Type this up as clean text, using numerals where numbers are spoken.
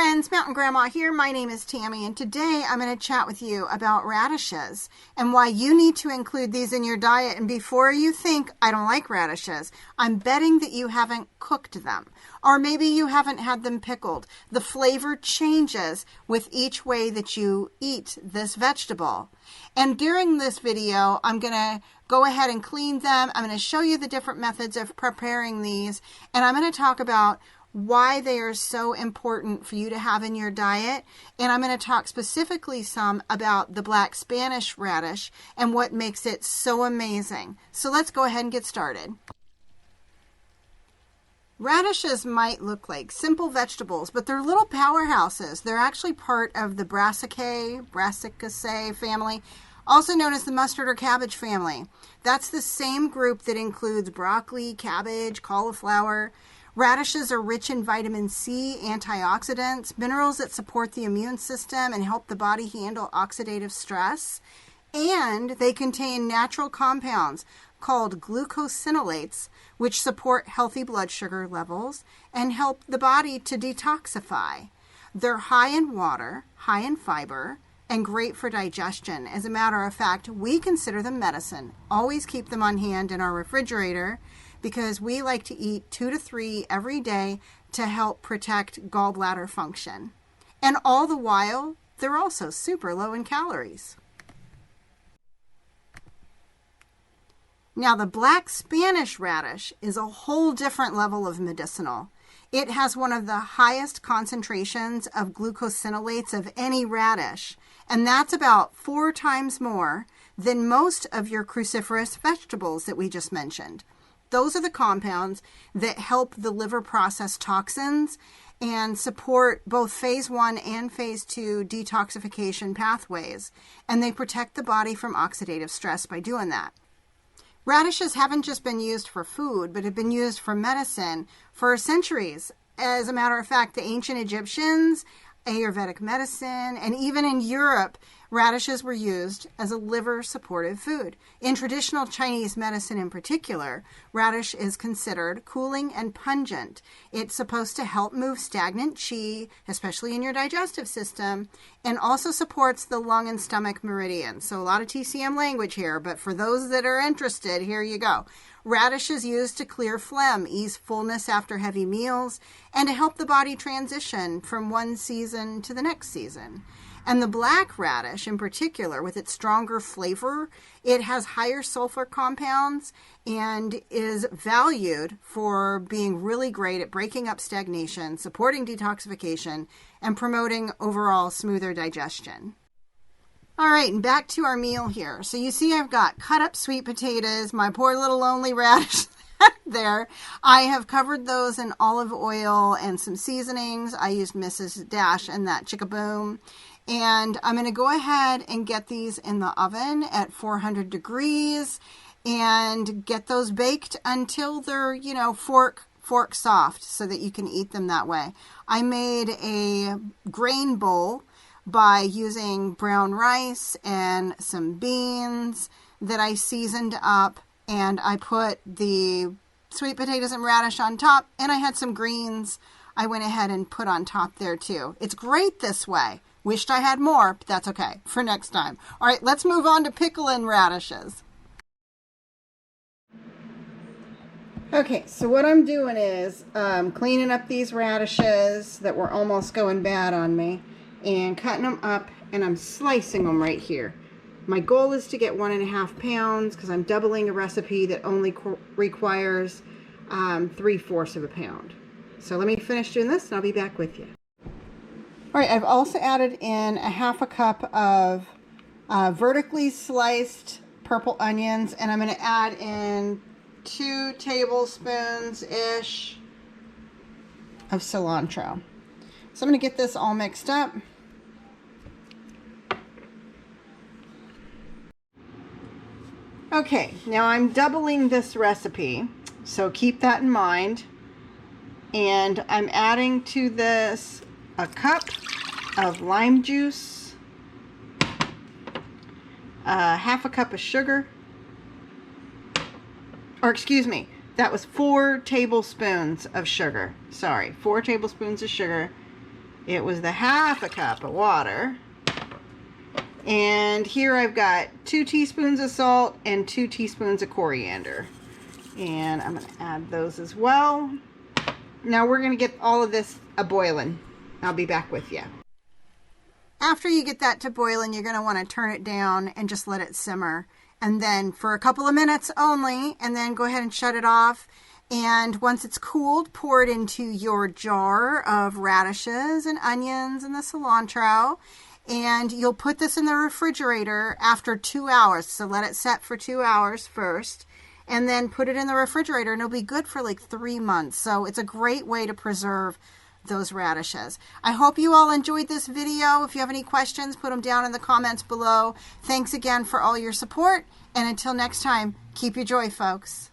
friends, Mountain Grandma here. My name is Tammy, and today I'm going to chat with you about radishes and why you need to include these in your diet. And before you think I don't like radishes, I'm betting that you haven't cooked them, or maybe you haven't had them pickled. The flavor changes with each way that you eat this vegetable. And during this video, I'm going to go ahead and clean them. I'm going to show you the different methods of preparing these, and I'm going to talk about why they are so important for you to have in your diet. And I'm going to talk specifically some about the Black Spanish radish and what makes it so amazing. So let's go ahead and get started. Radishes might look like simple vegetables, but they're little powerhouses. They're actually part of the Brassicaceae family, also known as the mustard or cabbage family. That's the same group that includes broccoli, cabbage, cauliflower. Radishes are rich in vitamin C, antioxidants, minerals that support the immune system and help the body handle oxidative stress. And they contain natural compounds called glucosinolates, which support healthy blood sugar levels and help the body to detoxify. They're high in water, high in fiber, and great for digestion. As a matter of fact, we consider them medicine. Always keep them on hand in our refrigerator, because we like to eat 2 to 3 every day to help protect gallbladder function. And all the while, they're also super low in calories. Now, the Black Spanish radish is a whole different level of medicinal. It has one of the highest concentrations of glucosinolates of any radish, and that's about 4 times more than most of your cruciferous vegetables that we just mentioned. Those are the compounds that help the liver process toxins and support both phase 1 and phase 2 detoxification pathways. And they protect the body from oxidative stress by doing that. Radishes haven't just been used for food, but have been used for medicine for centuries. As a matter of fact, the ancient Egyptians, Ayurvedic medicine, and even in Europe, radishes were used as a liver-supportive food. In traditional Chinese medicine in particular, radish is considered cooling and pungent. It's supposed to help move stagnant qi, especially in your digestive system, and also supports the lung and stomach meridians. So a lot of TCM language here, but for those that are interested, here you go. Radish is used to clear phlegm, ease fullness after heavy meals, and to help the body transition from one season to the next season. And the black radish in particular, with its stronger flavor, it has higher sulfur compounds and is valued for being really great at breaking up stagnation, supporting detoxification, and promoting overall smoother digestion. All right, and back to our meal here. So you see I've got cut up sweet potatoes, my poor little lonely radish there. I have covered those in olive oil and some seasonings. I used Mrs. Dash and that Chickaboom. And I'm going to go ahead and get these in the oven at 400 degrees and get those baked until they're, fork soft so that you can eat them that way. I made a grain bowl by using brown rice and some beans that I seasoned up, and I put the sweet potatoes and radish on top, and I had some greens I went ahead and put on top there too. It's great this way. Wished I had more, but that's okay for next time. All right, let's move on to pickling radishes. Okay, so what I'm doing is cleaning up these radishes that were almost going bad on me and cutting them up, and I'm slicing them right here. My goal is to get 1.5 pounds because I'm doubling a recipe that only requires 3/4 of a pound. So let me finish doing this and I'll be back with you. All right, I've also added in 1/2 cup of vertically sliced purple onions, and I'm going to add in 2 tablespoons-ish of cilantro. So I'm going to get this all mixed up. Okay, now I'm doubling this recipe, so keep that in mind. And I'm adding to this a cup of lime juice, 1/2 cup of sugar, or excuse me, that was 4 tablespoons of sugar. Sorry, 4 tablespoons of sugar, It was the half a cup of water. And here I've got 2 teaspoons of salt and 2 teaspoons of coriander. And I'm going to add those as well. Now we're going to get all of this a-boiling. I'll be back with you. After you get that to boiling, you're going to want to turn it down and just let it simmer. And then for a couple of minutes only, and then go ahead and shut it off. And once it's cooled, pour it into your jar of radishes and onions and the cilantro. And you'll put this in the refrigerator after 2 hours. So let it set for 2 hours first. And then put it in the refrigerator, and it'll be good for like 3 months. So it's a great way to preserve those radishes. I hope you all enjoyed this video. If you have any questions, put them down in the comments below. Thanks again for all your support. And until next time, keep your joy, folks.